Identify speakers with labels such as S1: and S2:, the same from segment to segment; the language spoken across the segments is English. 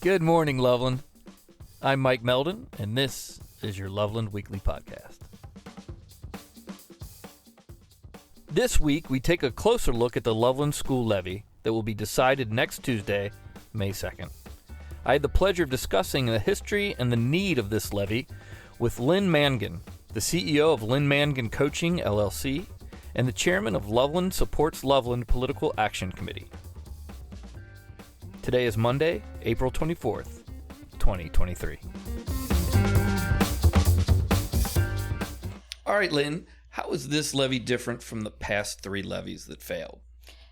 S1: Good morning, Loveland. I'm Mike Meldon, and this is your Loveland Weekly Podcast. This week, we take a closer look at the Loveland School Levy that will be decided next Tuesday, May 2nd. I had the pleasure of discussing the history and the need of this levy with Lynn Mangan, the CEO of Lynn Mangan Coaching, LLC, and the chairman of Loveland Supports Loveland Political Action Committee. Today is Monday, April 24th, 2023. All right, Lynn, how is this levy different from the past three levies that failed?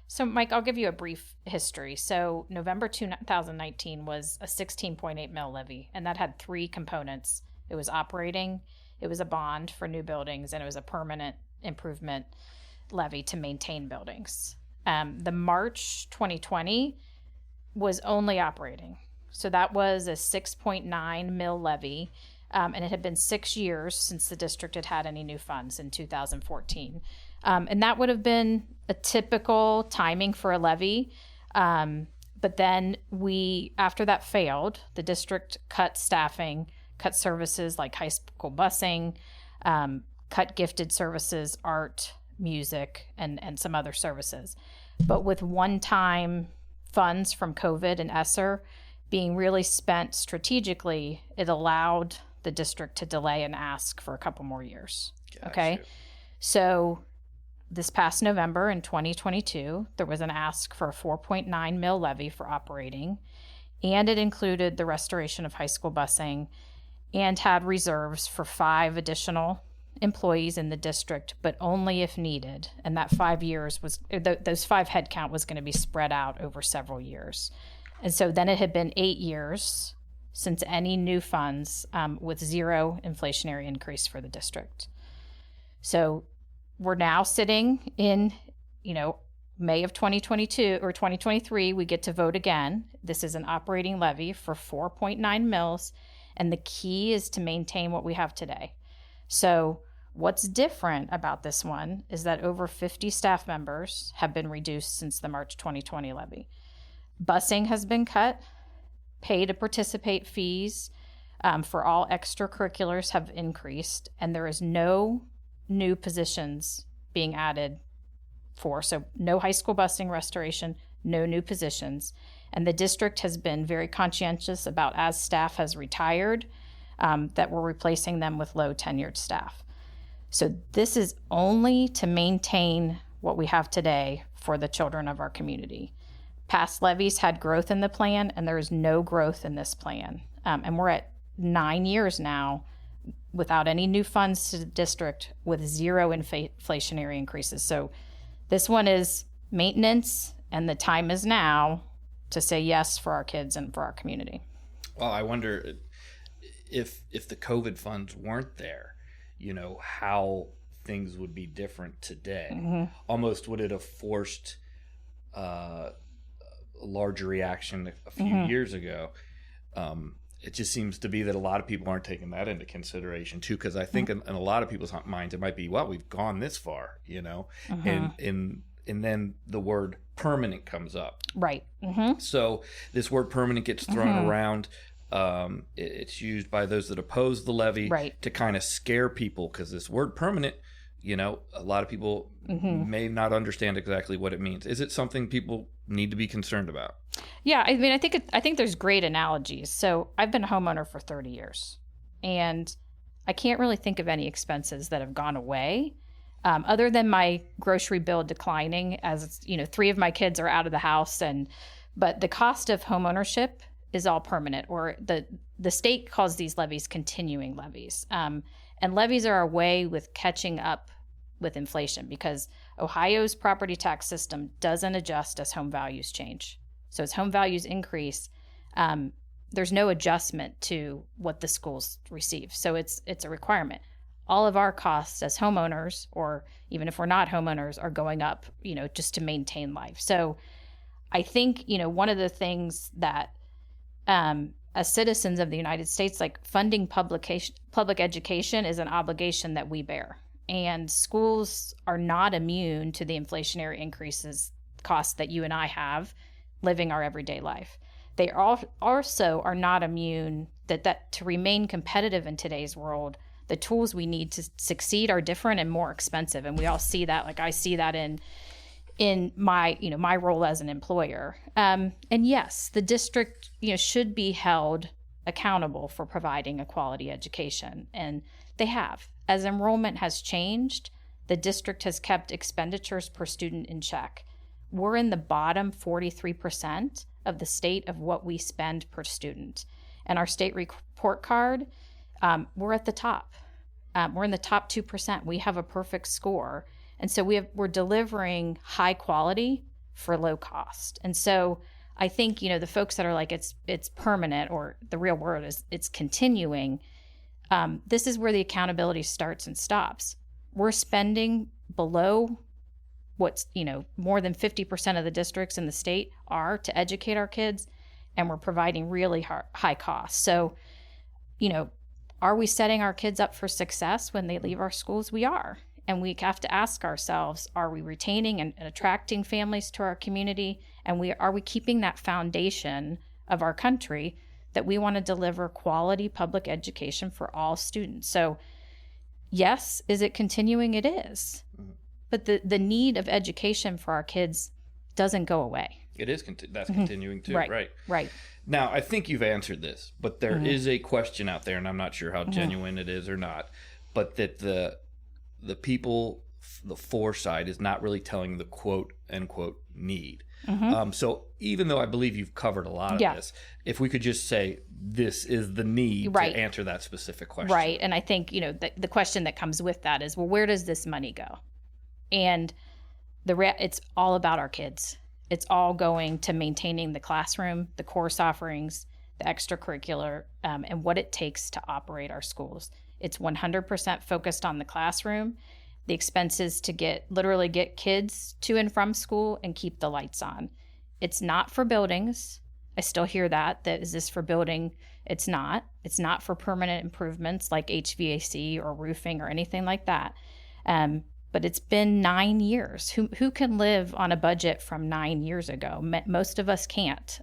S2: So, Mike, I'll give you a brief history. So, November 2019 was a 16.8 mil levy, and that had three components. It was operating, it was a bond for new buildings, and it was a permanent improvement levy to maintain buildings. The March 2020 was only operating. So that was a 6.9 mil levy, and it had been 6 years since the district had had any new funds in 2014. And that would have been a typical timing for a levy. But then after that failed, the district cut staffing, cut services like high school busing, cut gifted services, art, music, and some other services. But with one-time funds from COVID and ESSER being really spent strategically, it allowed the district to delay and ask for a couple more years. Gotcha. Okay. So this past November in 2022, there was an ask for a 4.9 mil levy for operating, and it included the restoration of high school busing and had reserves for 5 additional employees in the district, but only if needed. And that 5 years was, those 5 headcount was going to be spread out over several years. And so then it had been 8 years since any new funds, with 0 inflationary increase for the district. So we're now sitting in, May of 2022 or 2023, we get to vote again. This is an operating levy for 4.9 mils, and the key is to maintain what we have today. So what's different about this one is that over 50 staff members have been reduced since the March 2020 levy. Busing has been cut. Pay to participate fees for all extracurriculars have increased, and there is no new positions being added so no high school busing restoration, no new positions. And the district has been very conscientious about, as staff has retired, that we're replacing them with low tenured staff. So this is only to maintain what we have today for the children of our community. Past levies had growth in the plan, and there is no growth in this plan. And we're at 9 years now without any new funds to the district, with 0 inflationary increases. So this one is maintenance, and the time is now to say yes for our kids and for our community.
S1: Well, I wonder if the COVID funds weren't there, how things would be different today. Mm-hmm. Almost would it have forced a larger reaction a few mm-hmm. years ago? It just seems to be that a lot of people aren't taking that into consideration too, because I think mm-hmm. in a lot of people's minds it might be, well, we've gone this far, mm-hmm. and then the word permanent comes up.
S2: Right. Mm-hmm.
S1: So this word permanent gets thrown mm-hmm. around. It's used by those that oppose the levy right. to kind of scare people, because this word permanent, a lot of people mm-hmm. may not understand exactly what it means. Is it something people need to be concerned about?
S2: Yeah, I mean, I think there's great analogies. So I've been a homeowner for 30 years, and I can't really think of any expenses that have gone away, other than my grocery bill declining as 3 of my kids are out of the house, but the cost of homeownership is all permanent, or the state calls these levies continuing levies. And levies are a way with catching up with inflation, because Ohio's property tax system doesn't adjust as home values change. So as home values increase, there's no adjustment to what the schools receive. So it's a requirement. All of our costs as homeowners, or even if we're not homeowners, are going up, just to maintain life. So I think, one of the things that as citizens of the United States, like funding public education is an obligation that we bear. And schools are not immune to the inflationary increases, costs that you and I have living our everyday life. they also are not immune that to remain competitive in today's world, the tools we need to succeed are different and more expensive. And we all see that. Like I see that in my, my role as an employer. And yes, the district, should be held accountable for providing a quality education. And they have. As enrollment has changed, the district has kept expenditures per student in check. We're in the bottom 43% of the state of what we spend per student. And our state report card, we're at the top. We're in the top 2%. We have a perfect score. And so we're delivering high quality for low cost. And so I think, the folks that are like, it's permanent, or the real word is it's continuing. This is where the accountability starts and stops. We're spending below what's, more than 50% of the districts in the state are to educate our kids, and we're providing really high costs. So, are we setting our kids up for success when they leave our schools? We are. And we have to ask ourselves, are we retaining and attracting families to our community? And are we keeping that foundation of our country that we want to deliver quality public education for all students? So yes, is it continuing? It is. But the need of education for our kids doesn't go away.
S1: It is. That's continuing too.
S2: Right.
S1: Now, I think you've answered this, but there is a question out there, and I'm not sure how genuine it is or not, but that the people, the foresight is not really telling the quote unquote need. So even though I believe you've covered a lot of this, if we could just say this is the need to answer that specific question.
S2: Right. And I think, the question that comes with that is, well, where does this money go? And it's all about our kids. It's all going to maintaining the classroom, the course offerings, the extracurricular, and what it takes to operate our schools. It's 100% focused on the classroom, the expenses to literally get kids to and from school and keep the lights on. It's not for buildings. I still hear that is this for building? It's not. It's not for permanent improvements like HVAC or roofing or anything like that. But it's been 9 years. Who can live on a budget from 9 years ago? Most of us can't.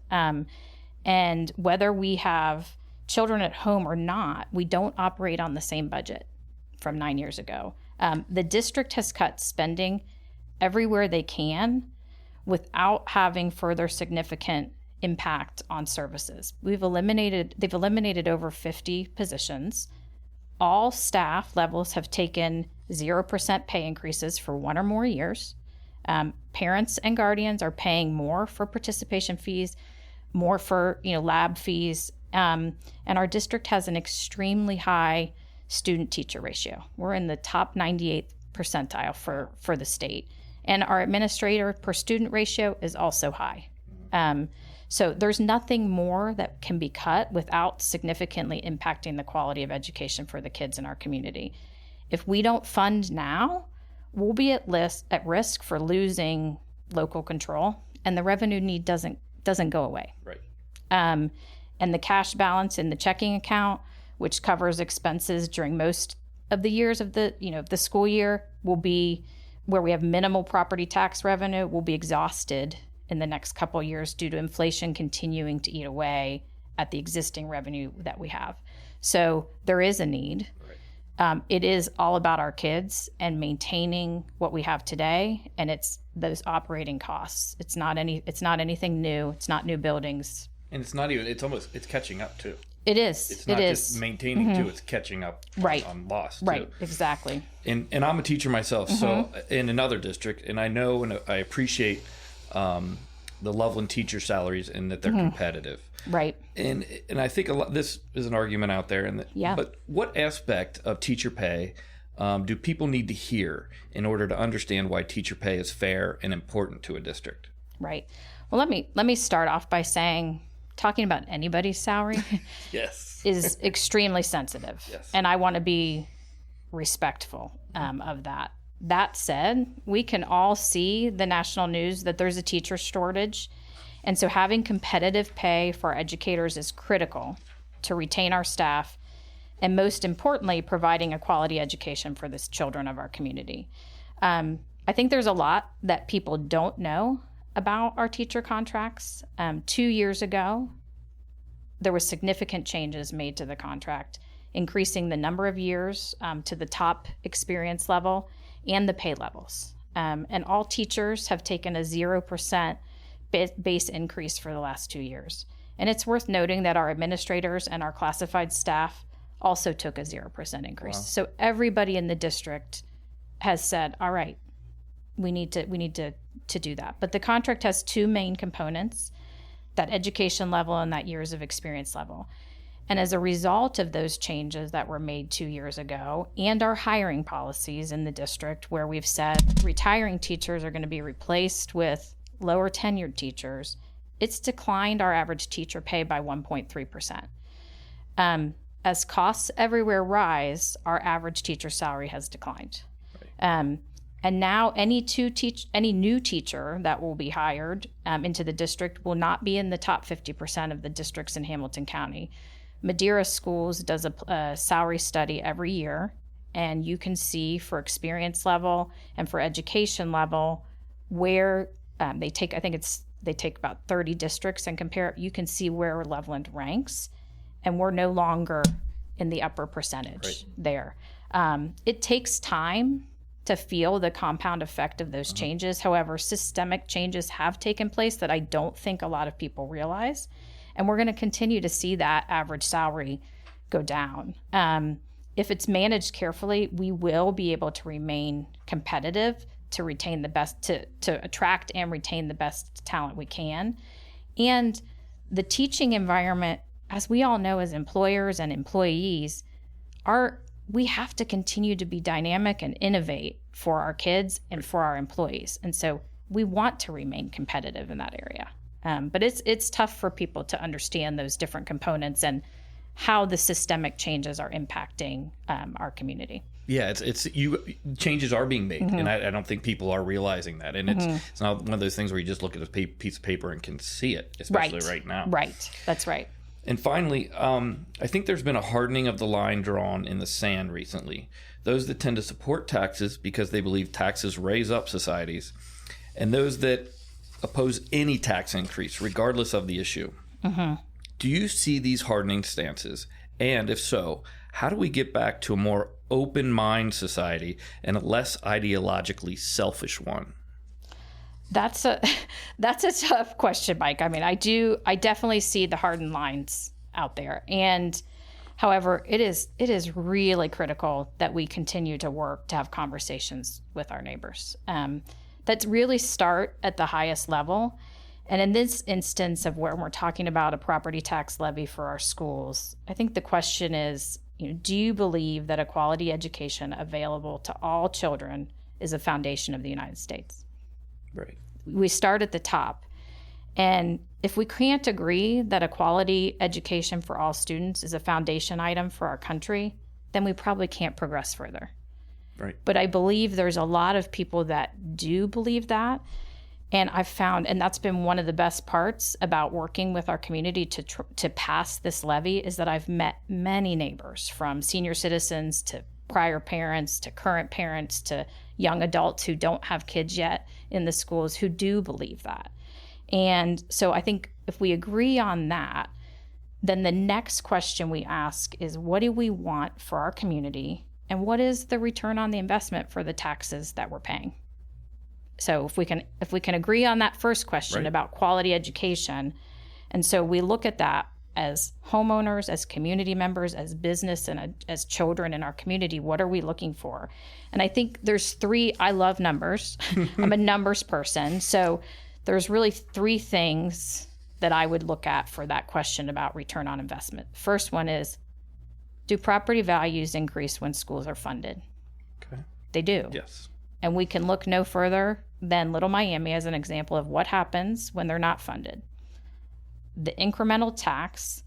S2: And whether we have children at home or not, we don't operate on the same budget from 9 years ago. The district has cut spending everywhere they can without having further significant impact on services. They've eliminated over 50 positions. All staff levels have taken 0% pay increases for 1 or more years. Parents and guardians are paying more for participation fees, more for lab fees, and our district has an extremely high student-teacher ratio. We're in the top 98th percentile for the state, and our administrator per student ratio is also high. So there's nothing more that can be cut without significantly impacting the quality of education for the kids in our community. If we don't fund now, we'll be at risk for losing local control, and the revenue need doesn't go away.
S1: Right.
S2: And the cash balance in the checking account, which covers expenses during most of the years of the school year, will be where we have minimal property tax revenue, will be exhausted in the next couple of years due to inflation continuing to eat away at the existing revenue that we have. So there is a need. Right. It is all about our kids and maintaining what we have today, and it's those operating costs. It's not anything new. It's not new buildings.
S1: And it's not even. It's catching up too.
S2: It is.
S1: It's not just maintaining too. It's catching up on loss too.
S2: Right. Exactly.
S1: And I'm a teacher myself, so in another district, and I know and I appreciate the Loveland teacher salaries and that they're competitive.
S2: Right.
S1: And I think this is an argument out there. But what aspect of teacher pay do people need to hear in order to understand why teacher pay is fair and important to a district?
S2: Right. Well, let me start off by saying, talking about anybody's salary is extremely sensitive. Yes. And I want to be respectful of that. That said, we can all see the national news that there's a teacher shortage. And so having competitive pay for educators is critical to retain our staff, and most importantly, providing a quality education for the children of our community. I think there's a lot that people don't know about our teacher contracts. 2 years ago, there was significant changes made to the contract, increasing the number of years to the top experience level and the pay levels. And all teachers have taken a 0% base increase for the last 2 years. And it's worth noting that our administrators and our classified staff also took a 0% increase. Wow. So everybody in the district has said, all right, we need to do that. But the contract has two main components, that education level and that years of experience level. And as a result of those changes that were made 2 years ago and our hiring policies in the district, where we've said retiring teachers are going to be replaced with lower tenured teachers, it's declined our average teacher pay by 1.3%. As costs everywhere rise, our average teacher salary has declined. Right. And now any new teacher that will be hired into the district will not be in the top 50% of the districts in Hamilton County. Madeira Schools does a salary study every year, and you can see for experience level and for education level where they take about 30 districts and compare. You can see where Loveland ranks, and we're no longer in the upper percentage there. It takes time to feel the compound effect of those changes. However, systemic changes have taken place that I don't think a lot of people realize. And we're going to continue to see that average salary go down. If it's managed carefully, we will be able to remain competitive to retain the best, to attract and retain the best talent we can. And the teaching environment, as we all know as employers and employees, we have to continue to be dynamic and innovate for our kids and for our employees. And so we want to remain competitive in that area. But it's tough for people to understand those different components and how the systemic changes are impacting our community.
S1: Yeah, changes are being made, and I don't think people are realizing that. And it's not one of those things where you just look at a piece of paper and can see it, especially right now.
S2: Right, that's right.
S1: And finally, I think there's been a hardening of the line drawn in the sand recently. Those that tend to support taxes because they believe taxes raise up societies, and those that oppose any tax increase, regardless of the issue. Do you see these hardening stances? And if so, how do we get back to a more open mind society and a less ideologically selfish one?
S2: That's a tough question, Mike. I mean, I definitely see the hardened lines out there. And however, it is really critical that we continue to work to have conversations with our neighbors. That really start at the highest level. And in this instance of where we're talking about a property tax levy for our schools, I think the question is, do you believe that a quality education available to all children is a foundation of the United States?
S1: Right.
S2: We start at the top. And if we can't agree that a quality education for all students is a foundation item for our country, then we probably can't progress further.
S1: Right.
S2: But I believe there's a lot of people that do believe that. And I've found, and that's been one of the best parts about working with our community to pass this levy, is that I've met many neighbors, from senior citizens to prior parents to current parents to young adults who don't have kids yet in the schools, who do believe that. And so I think if we agree on that, then the next question we ask is, what do we want for our community? And what is the return on the investment for the taxes that we're paying? So if we can agree on that first question about quality education, and so we look at that as homeowners, as community members, as business, and as children in our community, what are we looking for? And I think there's I love numbers. I'm a numbers person. So there's really three things that I would look at for that question about return on investment. First one is, do property values increase when schools are funded?
S1: Okay.
S2: They do.
S1: Yes.
S2: And we can look no further than Little Miami as an example of what happens when they're not funded. The incremental tax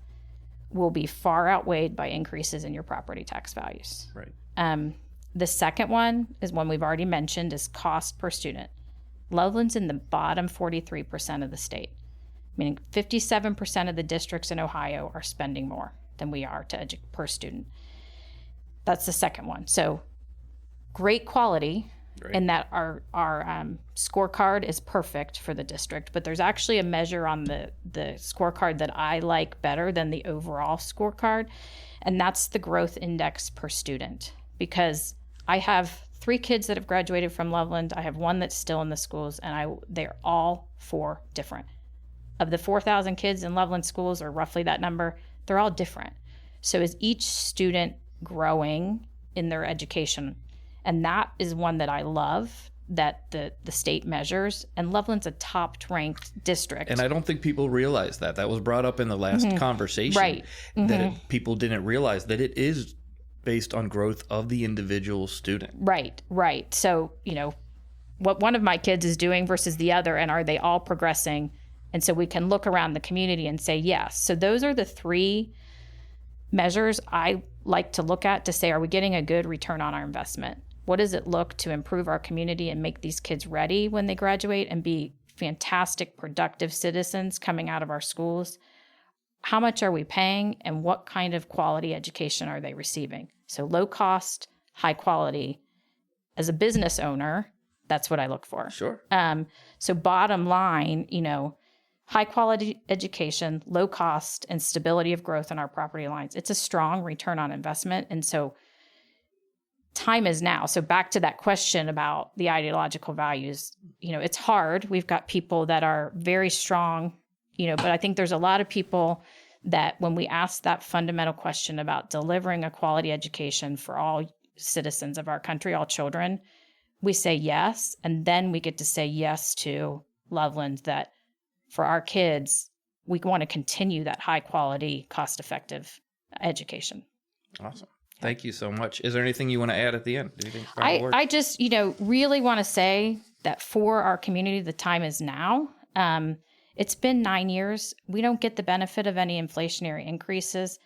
S2: will be far outweighed by increases in your property tax values.
S1: Right.
S2: The second one is one we've already mentioned, is cost per student. Loveland's in the bottom 43% of the state, meaning 57% of the districts in Ohio are spending more than we are per student. That's the second one. So great quality
S1: Right.
S2: and that our scorecard is perfect for the district. But there's actually a measure on the scorecard that I like better than the overall scorecard, and that's the growth index per student. Because I have 3 kids that have graduated from Loveland. I have 1 that's still in the schools, and they're all 4 different. Of the 4,000 kids in Loveland schools, or roughly that number, they're all different. So is each student growing in their education? And that is one that I love, that the state measures. And Loveland's a top-ranked district.
S1: And I don't think people realize that. That was brought up in the last conversation.
S2: Right.
S1: That people didn't realize that it is based on growth of the individual student.
S2: Right. So, what one of my kids is doing versus the other, and are they all progressing? And so we can look around the community and say, yes. So those are the 3 measures I like to look at to say, are we getting a good return on our investment? What does it look to improve our community and make these kids ready when they graduate and be fantastic, productive citizens coming out of our schools? How much are we paying, and what kind of quality education are they receiving? So low cost, high quality. As a business owner, that's what I look for.
S1: Sure.
S2: So bottom line, high quality education, low cost, and stability of growth in our property lines. It's a strong return on investment. And so time is now. So back to that question about the ideological values, it's hard. We've got people that are very strong, but I think there's a lot of people that when we ask that fundamental question about delivering a quality education for all citizens of our country, all children, we say yes. And then we get to say yes to Loveland, that for our kids, we want to continue that high quality, cost effective education.
S1: Awesome. Thank you so much. Is there anything you want to add at the end? Do you think
S2: I just, really want to say that for our community, the time is now. It's been 9 years. We don't get the benefit of any inflationary increases.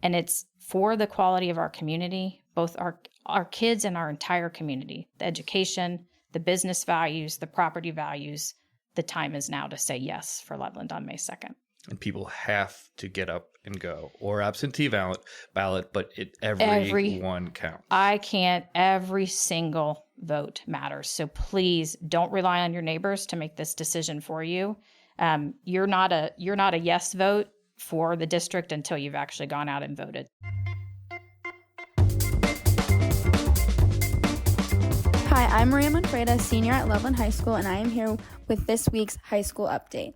S2: And it's for the quality of our community, both our kids and our entire community, the education, the business values, the property values. The time is now to say yes for Loveland on May 2nd.
S1: And people have to get up and go, or absentee ballot, but everyone counts.
S2: Every single vote matters. So please don't rely on your neighbors to make this decision for you. You're not a yes vote for the district until you've actually gone out and voted.
S3: Hi, I'm Maria Manfreda, senior at Loveland High School, and I am here with this week's high school update.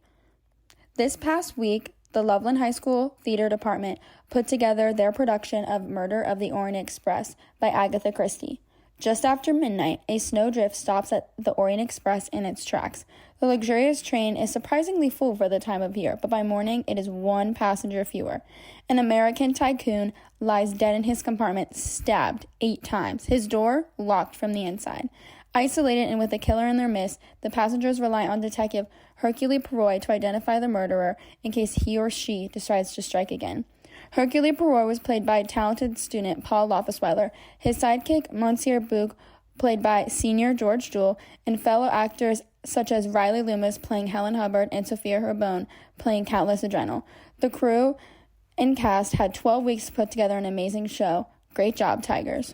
S3: This past week, the Loveland High School Theater Department put together their production of Murder of the Orient Express by Agatha Christie. Just after midnight, a snowdrift stops at the Orient Express in its tracks. The luxurious train is surprisingly full for the time of year, but by morning it is 1 passenger fewer. An American tycoon lies dead in his compartment, stabbed 8 times, his door locked from the inside. Isolated and with a killer in their midst, the passengers rely on Detective Hercule Poirot to identify the murderer in case he or she decides to strike again. Hercule Poirot was played by talented student Paul Loftusweiler, his sidekick Monsieur Boog, played by senior George Jewell, and fellow actors such as Riley Loomis playing Helen Hubbard and Sophia Herbone playing Countess Adrenal. The crew and cast had 12 weeks to put together an amazing show. Great job, Tigers.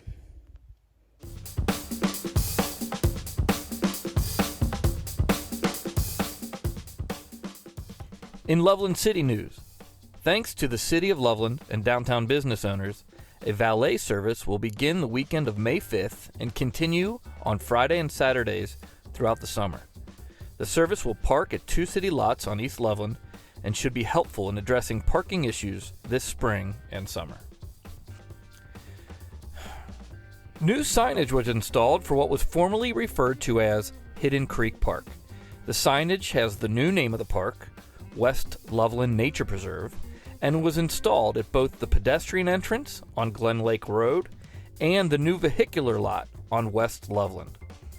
S4: In Loveland City news, thanks to the City of Loveland and downtown business owners, a valet service will begin the weekend of May 5th and continue on Friday and Saturdays throughout the summer. The service will park at 2 city lots on East Loveland and should be helpful in addressing parking issues this spring and summer. New signage was installed for what was formerly referred to as Hidden Creek Park. The signage has the new name of the park, West Loveland Nature Preserve, and was installed at both the pedestrian entrance on Glen Lake Road and the new vehicular lot on West Loveland.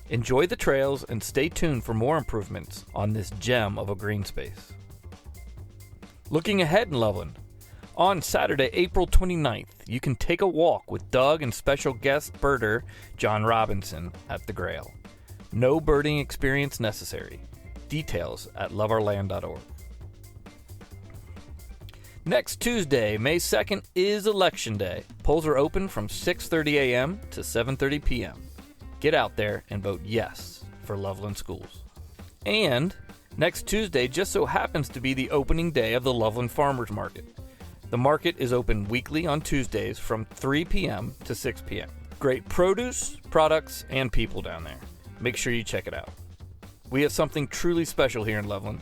S4: Enjoy the trails and stay tuned for more improvements on this gem of a green space. Looking ahead in Loveland, on Saturday, April 29th, you can take a walk with Doug and special guest birder John Robinson at the Grail. No birding experience necessary. Details at loveourland.org. Next Tuesday, May 2nd, is Election Day. Polls are open from 6:30 a.m. to 7:30 p.m. Get out there and vote yes for Loveland Schools. And next Tuesday just so happens to be the opening day of the Loveland Farmers Market. The market is open weekly on Tuesdays from 3 p.m. to 6 p.m. Great produce, products, and people down there. Make sure you check it out. We have something truly special here in Loveland.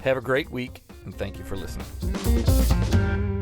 S4: Have a great week, and thank you for listening.